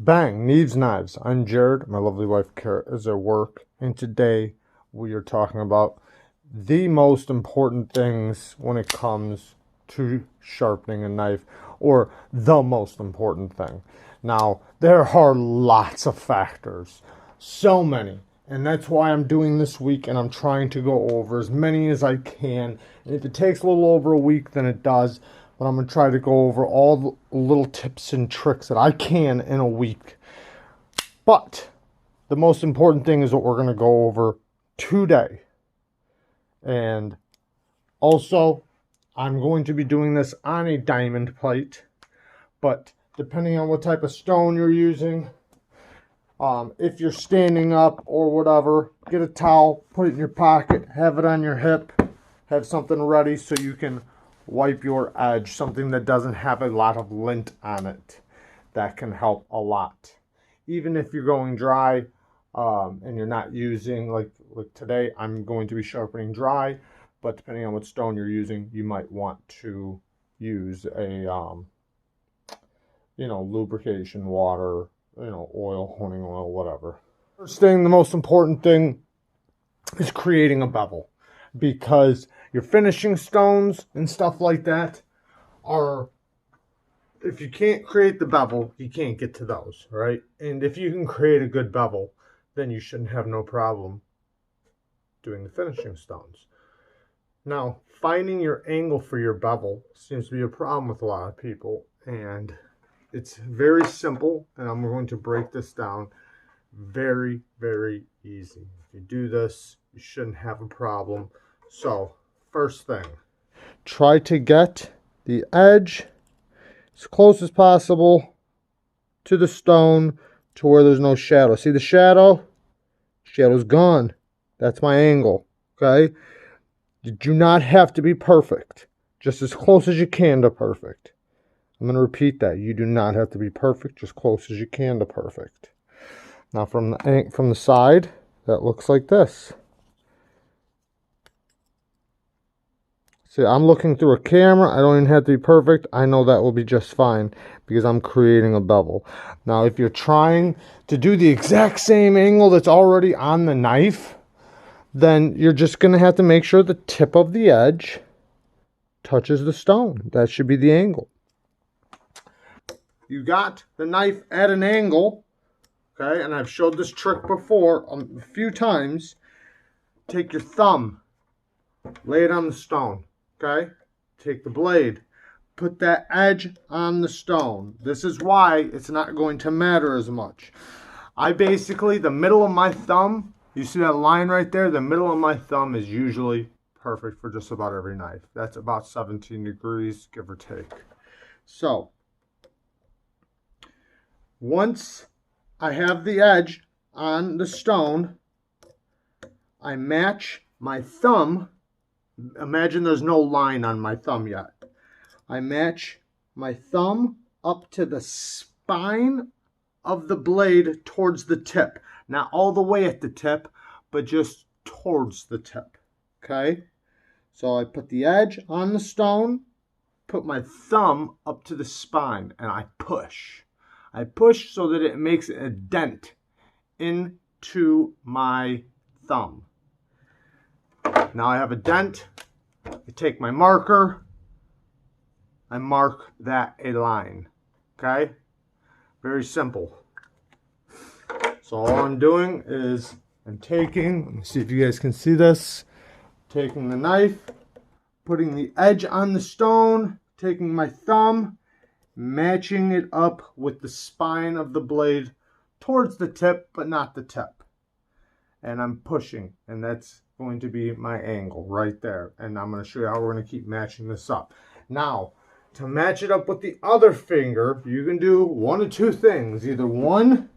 Bang, Neeves Knives. I'm Jared. My lovely wife Kara is at work, and today we are talking about the most important things when it comes to sharpening a knife, or the most important thing. Now, there are lots of factors, so many, and that's why I'm doing this week, and I'm trying to go over as many as I can. And if it takes a little over a week, then it does. But I'm going to try to go over all the little tips and tricks that I can in a week. But the most important thing is what we're going to go over today. And also, I'm going to be doing this on a diamond plate. But depending on what type of stone you're using, if you're standing up or whatever, get a towel, put it in your pocket, have it on your hip, have something ready so you can wipe your edge, something that doesn't have a lot of lint on it. That can help a lot. Even if you're going dry and you're not using, like today, I'm going to be sharpening dry, but depending on what stone you're using, you might want to use a, lubrication, water, oil, honing oil, whatever. First thing, the most important thing is creating a bevel, because your finishing stones and stuff like that are, if you can't create the bevel, you can't get to those, right? And if you can create a good bevel, then you shouldn't have no problem doing the finishing stones. Now, finding your angle for your bevel seems to be a problem with a lot of people, and it's very simple, and I'm going to break this down very, very easy. If you do this, you shouldn't have a problem. So, first thing, try to get the edge as close as possible to the stone to where there's no shadow. See the shadow? Shadow's gone. That's my angle, okay? You do not have to be perfect. Just as close as you can to perfect. I'm going to repeat that. You do not have to be perfect. Just close as you can to perfect. Now from the side, that looks like this. See, I'm looking through a camera. I don't even have to be perfect. I know that will be just fine because I'm creating a bevel. Now, if you're trying to do the exact same angle that's already on the knife, then you're just going to have to make sure the tip of the edge touches the stone. That should be the angle. You got the knife at an angle, okay? And I've showed this trick before a few times. Take your thumb, lay it on the stone. Okay, take the blade, put that edge on the stone. This is why it's not going to matter as much. I basically, the middle of my thumb, you see that line right there? The middle of my thumb is usually perfect for just about every knife. That's about 17 degrees, give or take. So, once I have the edge on the stone, I match my thumb. Imagine there's no line on my thumb yet. I match my thumb up to the spine of the blade towards the tip. Not all the way at the tip, but just towards the tip. Okay? So I put the edge on the stone, put my thumb up to the spine, and I push. I push so that it makes a dent into my thumb. Now I have a dent. I take my marker. I mark that a line. Okay? Very simple. So all I'm doing is I'm taking, let me see if you guys can see this, taking the knife, putting the edge on the stone, taking my thumb, matching it up with the spine of the blade towards the tip, but not the tip. And I'm pushing, and that's going to be my angle right there. And I'm going to show you how we're going to keep matching this up. Now, to match it up with the other finger, you can do one of two things. Either one,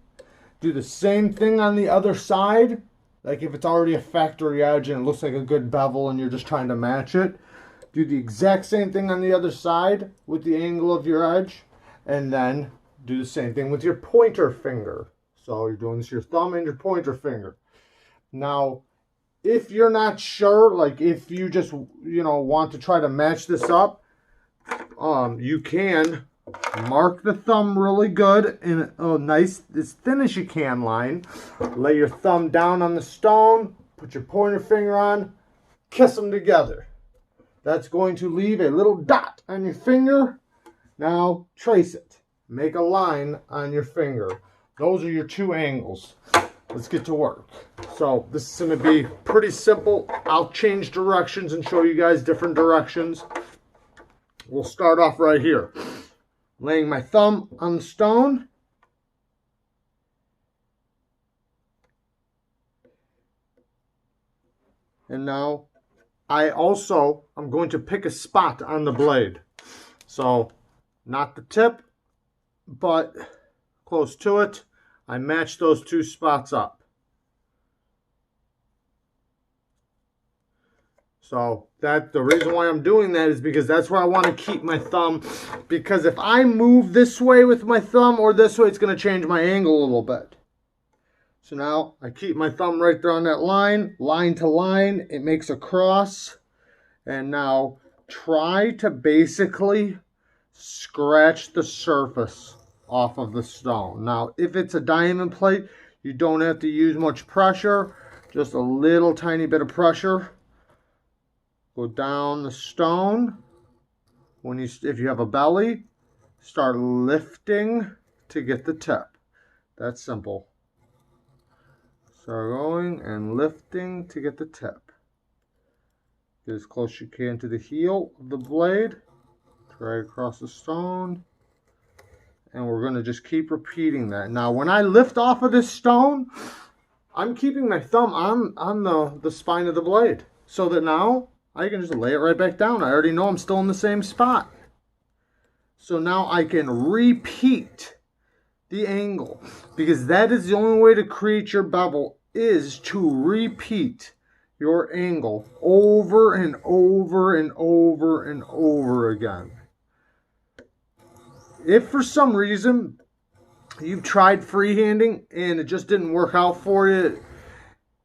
do the same thing on the other side, like if it's already a factory edge and it looks like a good bevel and you're just trying to match it. Do the exact same thing on the other side with the angle of your edge, and then do the same thing with your pointer finger. So you're doing this with your thumb and your pointer finger. Now, if you're not sure, like if you just, want to try to match this up, you can Mark the thumb really good in a nice, as thin as you can line. Lay your thumb down on the stone, put your pointer finger on, kiss them together. That's going to leave a little dot on your finger. Now trace it. Make a line on your finger. Those are your two angles. Let's get to work. So this is going to be pretty simple. I'll change directions and show you guys different directions. We'll start off right here. Laying my thumb on the stone. And now I'm going to pick a spot on the blade. So not the tip, but close to it. I match those two spots up. So the reason why I'm doing that is because that's where I want to keep my thumb. Because if I move this way with my thumb or this way, it's going to change my angle a little bit. So now I keep my thumb right there on that line to line. It makes a cross. And now try to basically scratch the surface off of the stone. Now, if it's a diamond plate, you don't have to use much pressure. Just a little tiny bit of pressure. Go down the stone. If you have a belly, start lifting to get the tip. That's simple. Start going and lifting to get the tip. Get as close as you can to the heel of the blade. Try across the stone. And we're going to just keep repeating that. Now, when I lift off of this stone, I'm keeping my thumb on the spine of the blade. So that now I can just lay it right back down. I already know I'm still in the same spot. So now I can repeat the angle. Because that is the only way to create your bevel, is to repeat your angle over and over and over and over again. If for some reason you've tried freehanding and it just didn't work out for you,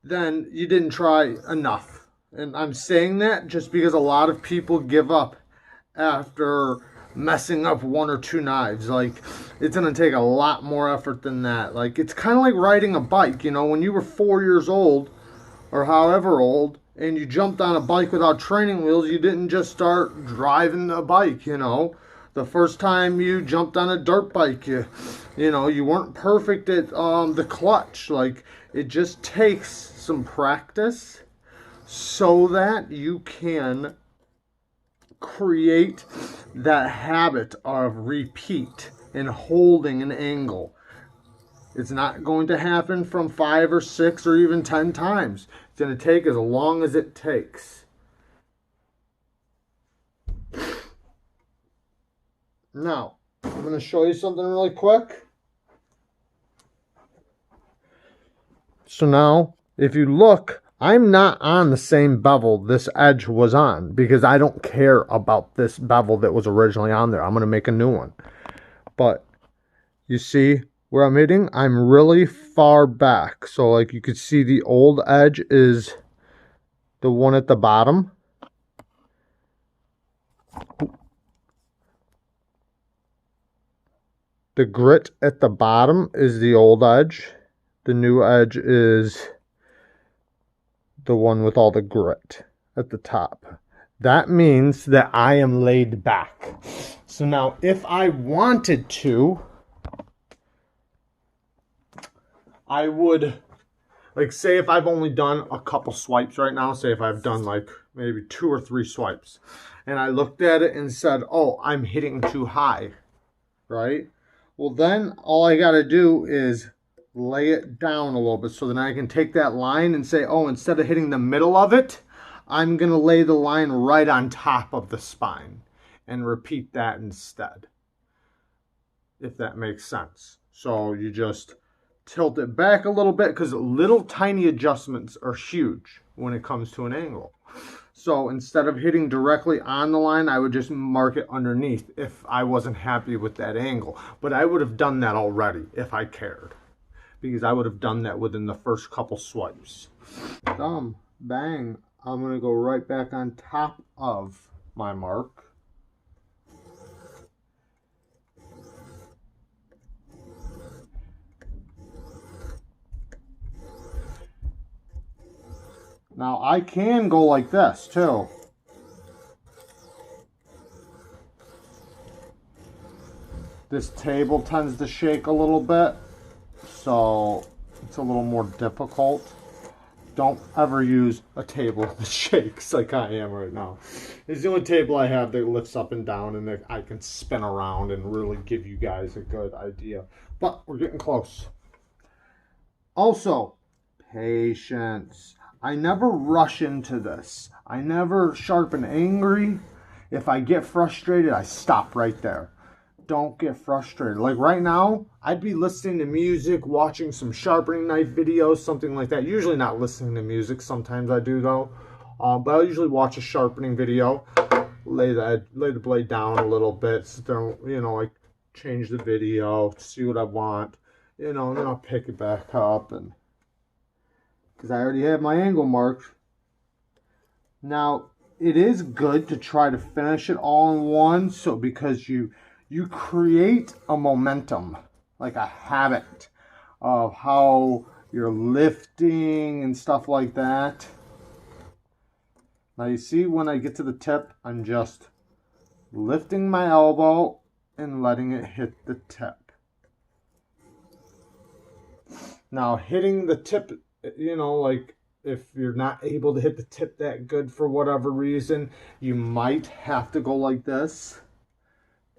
then you didn't try enough. And I'm saying that just because a lot of people give up after messing up one or two knives. Like, it's going to take a lot more effort than that. Like, it's kind of like riding a bike. You know, when you were 4 years old or however old and you jumped on a bike without training wheels, you didn't just start driving a bike, you know. The first time you jumped on a dirt bike, you know, you weren't perfect at the clutch. Like, it just takes some practice so that you can create that habit of repeat and holding an angle. It's not going to happen from 5 or 6 or even 10 times. It's going to take as long as it takes. Now, I'm going to show you something really quick. So now, if you look, I'm not on the same bevel this edge was on because I don't care about this bevel that was originally on there. I'm going to make a new one. But you see where I'm hitting? I'm really far back. So like you could see the old edge is the one at the bottom. The grit at the bottom is the old edge. The new edge is the one with all the grit at the top. That means that I am laid back. So now if I wanted to, I would, like, say if I've only done a couple swipes right now, say if I've done like maybe 2 or 3 swipes, and I looked at it and said, oh, I'm hitting too high, right? Well, then all I got to do is lay it down a little bit so then I can take that line and say, oh, instead of hitting the middle of it, I'm going to lay the line right on top of the spine and repeat that instead, if that makes sense. So you just tilt it back a little bit because little tiny adjustments are huge when it comes to an angle. So instead of hitting directly on the line, I would just mark it underneath if I wasn't happy with that angle. But I would have done that already if I cared, because I would have done that within the first couple swipes. Thumb, bang. I'm going to go right back on top of my mark. Now I can go like this too. This table tends to shake a little bit, so it's a little more difficult. Don't ever use a table that shakes like I am right now. It's the only table I have that lifts up and down and that I can spin around and really give you guys a good idea. But we're getting close. Also, patience. I never rush into this. I never sharpen angry. If I get frustrated, I stop right there. Don't get frustrated. Like right now, I'd be listening to music, watching some sharpening knife videos, something like that. Usually not listening to music. Sometimes I do though. But I'll usually watch a sharpening video, lay the blade down a little bit, sit there, you know, like change the video, see what I want, you know, and then I'll pick it back up, and because I already have my angle marked. Now, it is good to try to finish it all in one, so because you create a momentum, like a habit of how you're lifting and stuff like that. Now you see when I get to the tip, I'm just lifting my elbow and letting it hit the tip. Now hitting the tip, you know, like if you're not able to hit the tip that good for whatever reason, you might have to go like this.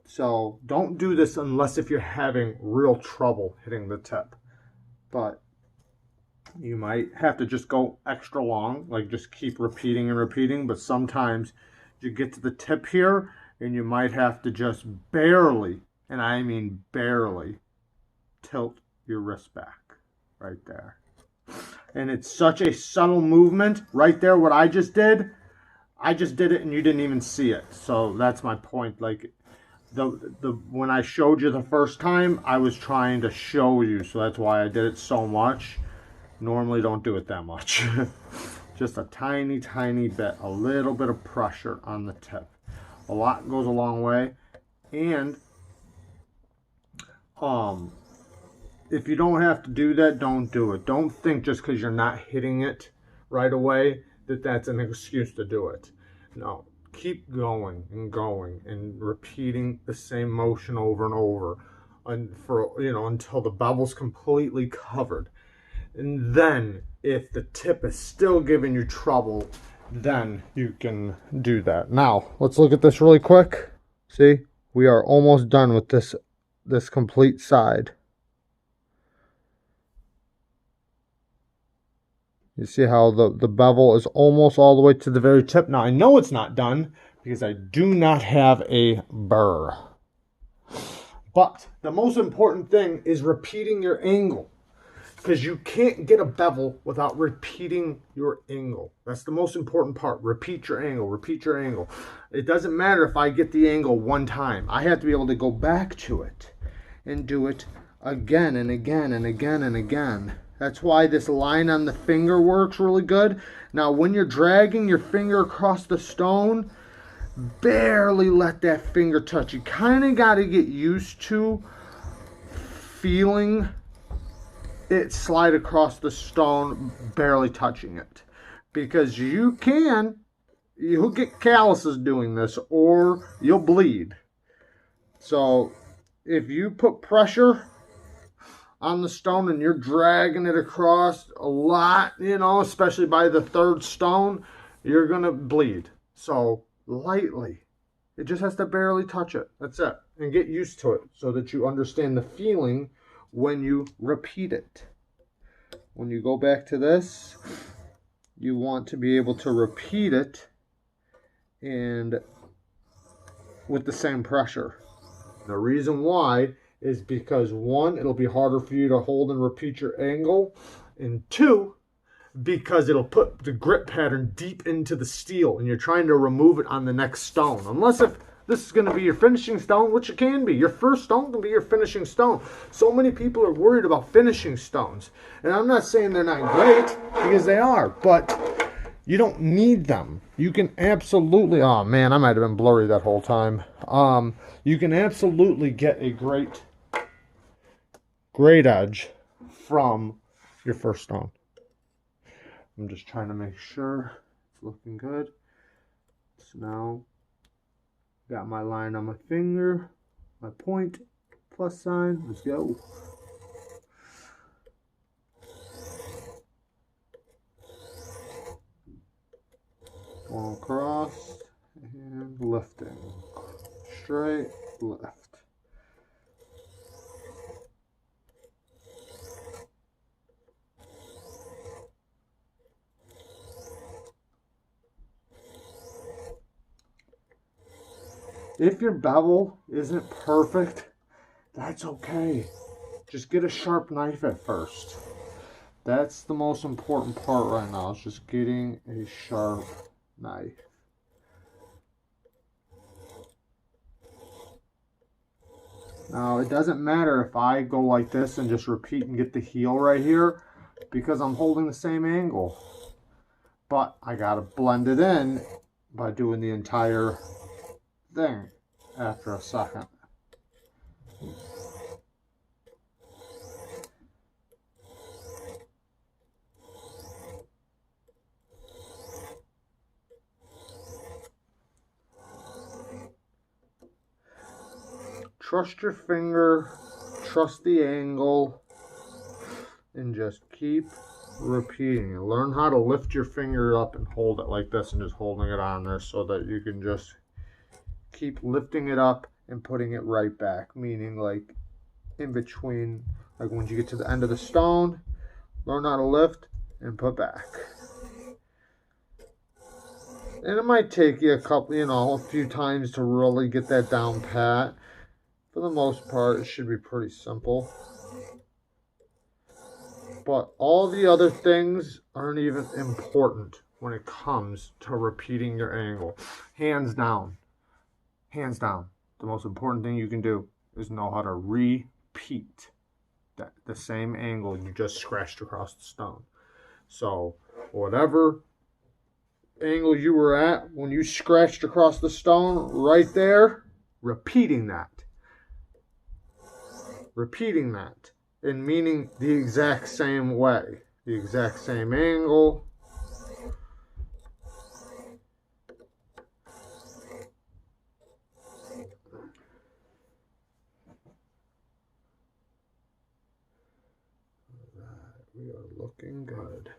So don't do this unless if you're having real trouble hitting the tip. But you might have to just go extra long, like just keep repeating and repeating. But sometimes you get to the tip here and you might have to just barely, and I mean barely, tilt your wrist back right there. And it's such a subtle movement right there. What I just did it and you didn't even see it. So that's my point. Like when I showed you the first time, I was trying to show you, so that's why I did it so much. Normally don't do it that much. Just a tiny bit, a little bit of pressure on the tip. A lot goes a long way. And if you don't have to do that, don't do it. Don't think just because you're not hitting it right away that that's an excuse to do it. No, keep going and repeating the same motion over and over, and for, you know, until the bevel's completely covered. And then if the tip is still giving you trouble, then you can do that. Now let's look at this really quick. See, we are almost done with this complete side. You see how the bevel is almost all the way to the very tip. Now I know it's not done because I do not have a burr. But the most important thing is repeating your angle, because you can't get a bevel without repeating your angle. That's the most important part. Repeat your angle, repeat your angle. It doesn't matter if I get the angle one time. I have to be able to go back to it and do it again and again and again and again. That's why this line on the finger works really good. Now, when you're dragging your finger across the stone, barely let that finger touch. You kind of got to get used to feeling it slide across the stone, barely touching it. Because you'll get calluses doing this, or you'll bleed. So, if you put pressure on the stone and you're dragging it across a lot, you know, especially by the third stone, you're going to bleed. So lightly. It just has to barely touch it. That's it. And get used to it so that you understand the feeling when you repeat it. When you go back to this, you want to be able to repeat it and with the same pressure. The reason why is because, one, it'll be harder for you to hold and repeat your angle, and two, because it'll put the grip pattern deep into the steel and you're trying to remove it on the next stone. Unless if this is going to be your finishing stone, which it can be. Your first stone can be your finishing stone. So many people are worried about finishing stones. And I'm not saying they're not great, because they are, but you don't need them. You can absolutely, oh man, I might have been blurry that whole time. You can absolutely get a great edge from your first stone. I'm just trying to make sure it's looking good. So now, got my line on my finger, my point, plus sign, let's go. Going across and lifting. Straight, left. If your bevel isn't perfect, that's okay. Just get a sharp knife at first. That's the most important part right now, is just getting a sharp knife. Now, it doesn't matter if I go like this and just repeat and get the heel right here, because I'm holding the same angle. But I gotta blend it in by doing the entire thing after a second. Trust your finger, trust the angle, and just keep repeating. Learn how to lift your finger up and hold it like this and just holding it on there so that you can just keep lifting it up and putting it right back. Meaning like in between, like when you get to the end of the stone, learn how to lift and put back. And it might take you a few times to really get that down pat. For the most part, it should be pretty simple. But all the other things aren't even important when it comes to repeating your angle. Hands down. Hands down. The most important thing you can do is know how to repeat the same angle you just scratched across the stone. So whatever angle you were at when you scratched across the stone right there, repeating that. Repeating that and meaning the exact same way, the exact same angle. Alright, we are looking good.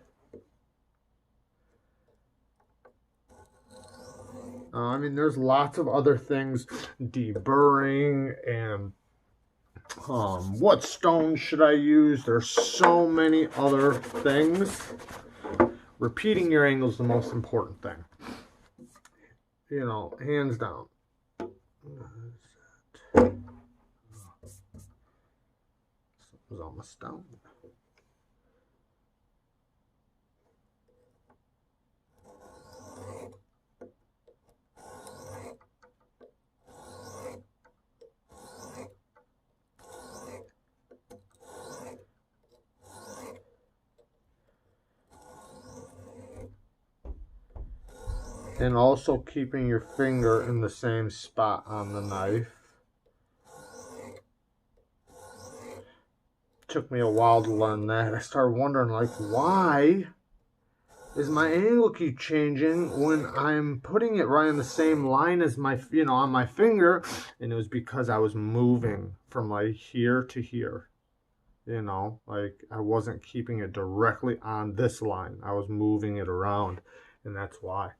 I mean, there's lots of other things, deburring and what stone should I use? There's so many other things. Repeating your angle is the most important thing. You know, hands down. Something's on my stone. And also keeping your finger in the same spot on the knife. Took me a while to learn that. I started wondering, like, why is my angle keep changing when I'm putting it right in the same line as my, on my finger? And it was because I was moving from like here to here. Like I wasn't keeping it directly on this line. I was moving it around, and that's why.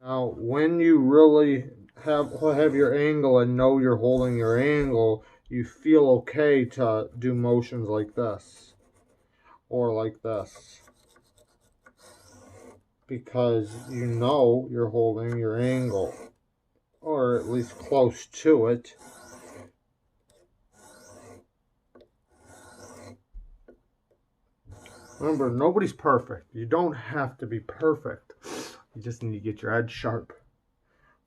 Now, when you really have your angle and know you're holding your angle, you feel okay to do motions like this or like this, because you know you're holding your angle, or at least close to it. Remember, nobody's perfect. You don't have to be perfect. You just need to get your edge sharp.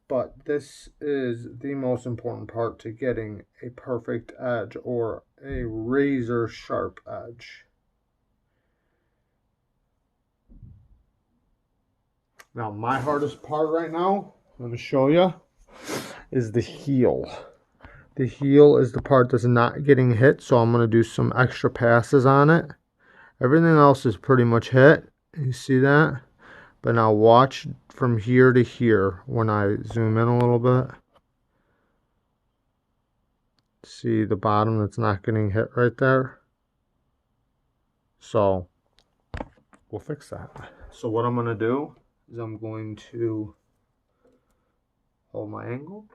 But this is the most important part to getting a perfect edge or a razor sharp edge. Now, my hardest part right now, I'm going to show you, is the heel. The heel is the part that's not getting hit, so I'm going to do some extra passes on it Everything else is pretty much hit. You see that? But now watch from here to here when I zoom in a little bit. See the bottom that's not getting hit right there? So we'll fix that. So what I'm going to do is I'm going to hold my angle.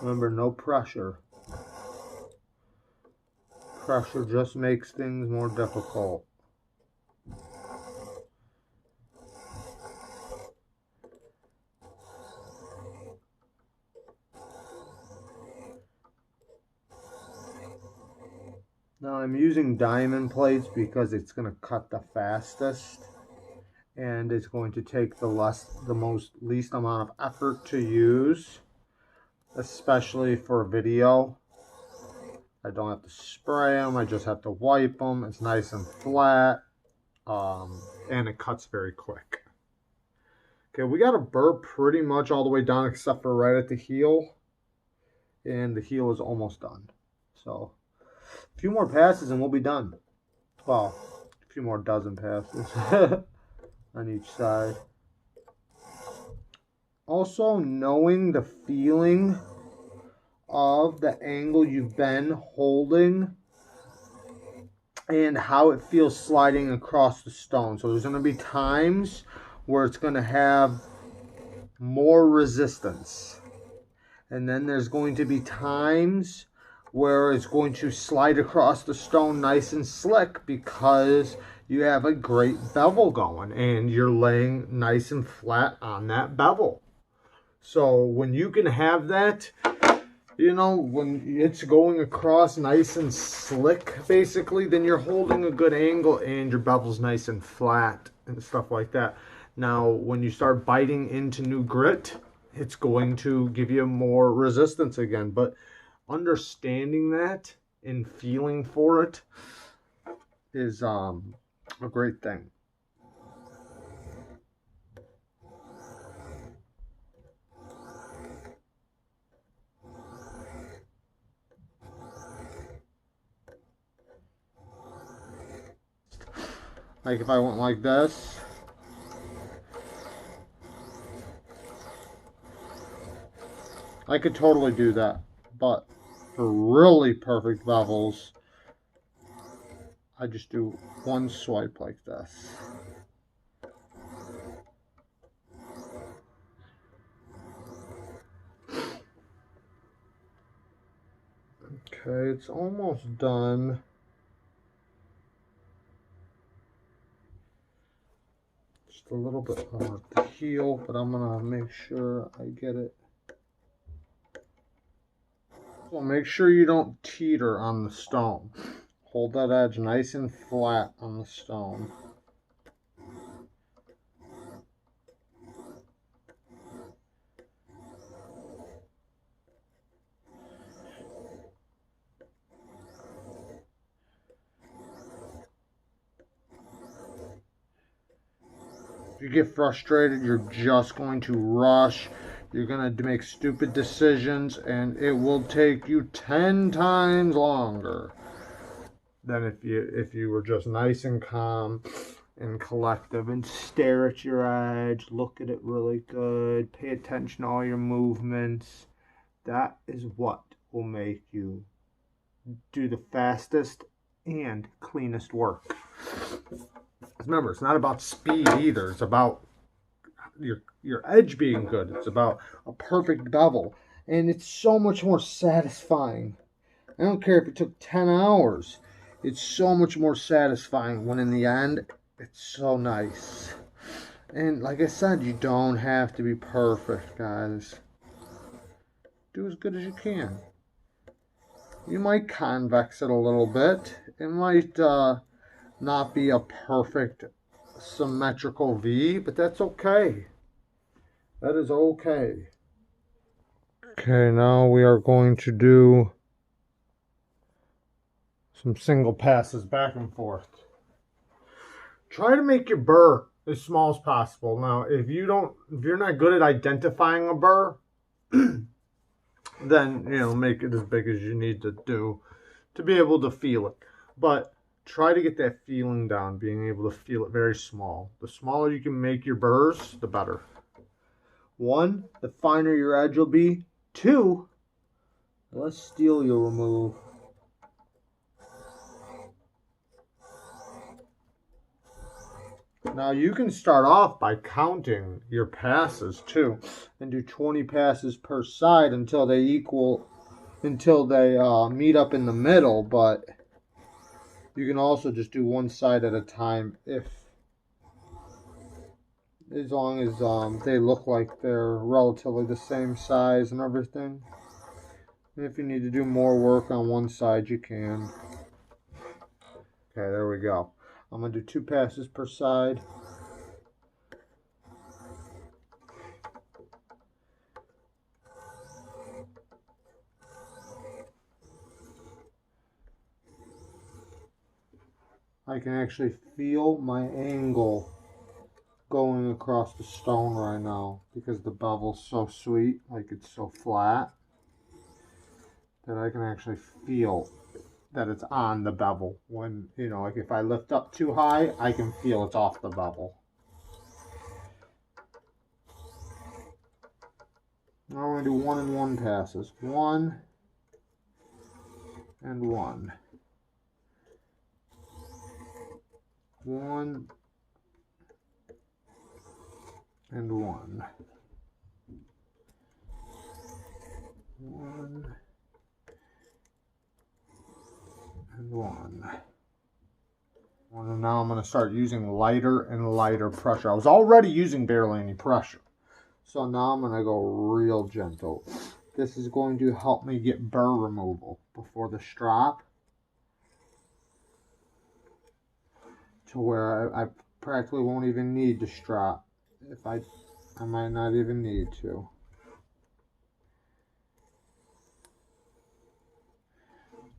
Remember, no pressure. Pressure just makes things more difficult. Now I'm using diamond plates because it's going to cut the fastest, and it's going to take the least amount of effort to use, especially for video. I don't have to spray them, I just have to wipe them. It's nice and flat, and it cuts very quick. Okay, we got a burr pretty much all the way down except for right at the heel, and the heel is almost done. So a few more passes and we'll be done. Well, a few more dozen passes on each side. Also, knowing the feeling of the angle you've been holding and how it feels sliding across the stone. So there's going to be times where it's going to have more resistance, and then there's going to be times where it's going to slide across the stone nice and slick because you have a great bevel going and you're laying nice and flat on that bevel. So when you can have that, you know, when it's going across nice and slick, basically, then you're holding a good angle and your bevel's nice and flat and stuff like that. Now, when you start biting into new grit, it's going to give you more resistance again. But understanding that and feeling for it is a great thing. Like if I went like this, I could totally do that, but for really perfect bevels, I just do one swipe like this. Okay, it's almost done. Just a little bit more at the heel, but I'm gonna make sure I get it. So make sure you don't teeter on the stone. Hold that edge nice and flat on the stone. If you get frustrated, you're just going to rush. You're going to make stupid decisions, and it will take you 10 times longer than if you were just nice and calm and collective and stare at your edge, look at it really good, pay attention to all your movements. That is what will make you do the fastest and cleanest work. Remember, it's not about speed either. It's about your edge being good. It's about a perfect bevel. And it's so much more satisfying. I don't care if it took 10 hours. It's so much more satisfying when in the end, it's so nice. And like I said, you don't have to be perfect, guys. Do as good as you can. You might convex it a little bit. It might not be a perfect symmetrical V, but that's okay. That is okay. Okay, now we are going to do some single passes back and forth. Try to make your burr as small as possible. Now, if you're not good at identifying a burr, then, make it as big as you need to do to be able to feel it. But try to get that feeling down, being able to feel it very small. The smaller you can make your burrs, the better. 1, the finer your edge will be. 2, the less steel you'll remove. Now you can start off by counting your passes too, and do 20 passes per side until they meet up in the middle. But you can also just do one side at a time, as long as they look like they're relatively the same size and everything. And if you need to do more work on one side, you can. Okay, there we go. I'm going to do 2 passes per side. I can actually feel my angle going across the stone right now because the bevel's so sweet, like it's so flat, that I can actually feel that it's on the bevel. When, like if I lift up too high, I can feel it's off the bevel. Now we're going to do 1 and 1 passes. 1 and 1. 1 and 1. 1 and 1. And now I'm going to start using lighter and lighter pressure. I was already using barely any pressure. So now I'm going to go real gentle. This is going to help me get burr removal before the strop, to where I practically won't even need to strap. If I might not even need to.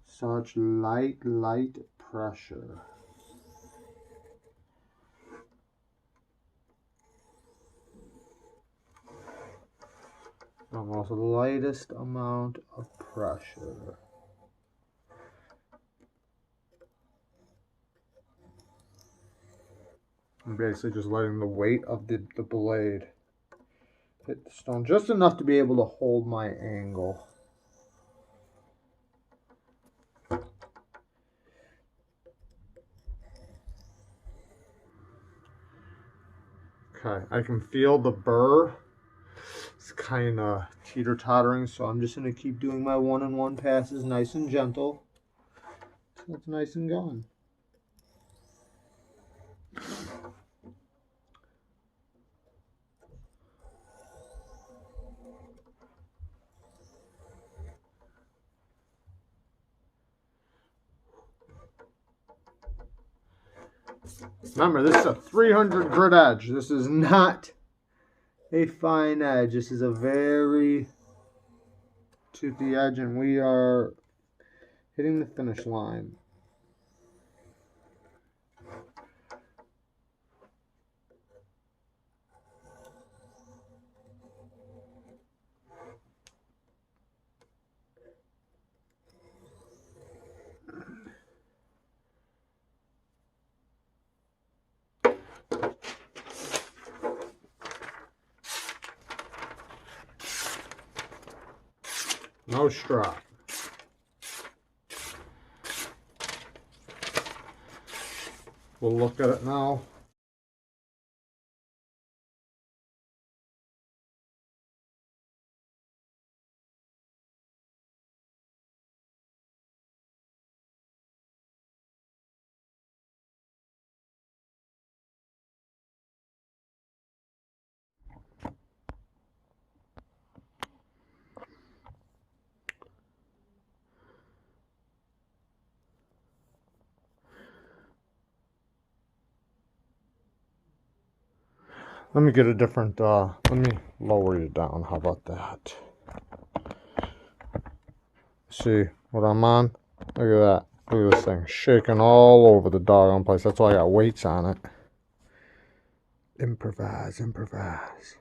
Such light pressure. Almost the lightest amount of pressure. I'm basically just letting the weight of the blade hit the stone just enough to be able to hold my angle. Okay, I can feel the burr. It's kind of teeter-tottering, so I'm just going to keep doing my 1 and 1 passes nice and gentle. So it's nice and gone. Remember, this is a 300 grit edge. This is not a fine edge. This is a very toothy edge, and we are hitting the finish line. No strap. We'll look at it now. Let me get a different, let me lower you down. How about that? See what I'm on? Look at that. Look at this thing shaking all over the doggone place. That's why I got weights on it. Improvise, improvise.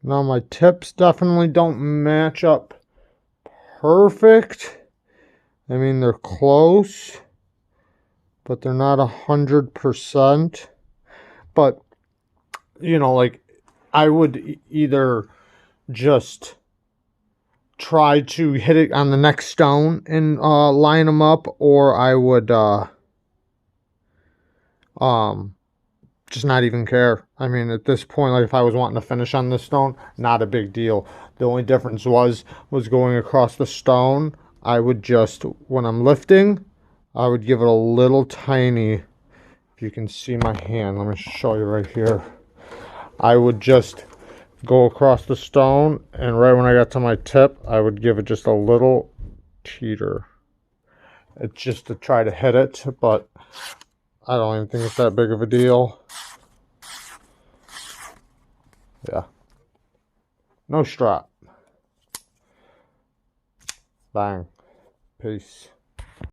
Now my tips definitely don't match up perfect. I mean, they're close, but they're not 100%. But, you know, like, I would either just try to hit it on the next stone and line them up, or I would just not even care. I mean, at this point, like if I was wanting to finish on this stone, not a big deal. The only difference was going across the stone. I would just, when I'm lifting, I would give it a little tiny, if you can see my hand, let me show you right here. I would just go across the stone, and right when I got to my tip, I would give it just a little teeter. It's just to try to hit it, but I don't even think it's that big of a deal. Yeah. No strap. Bang. Peace.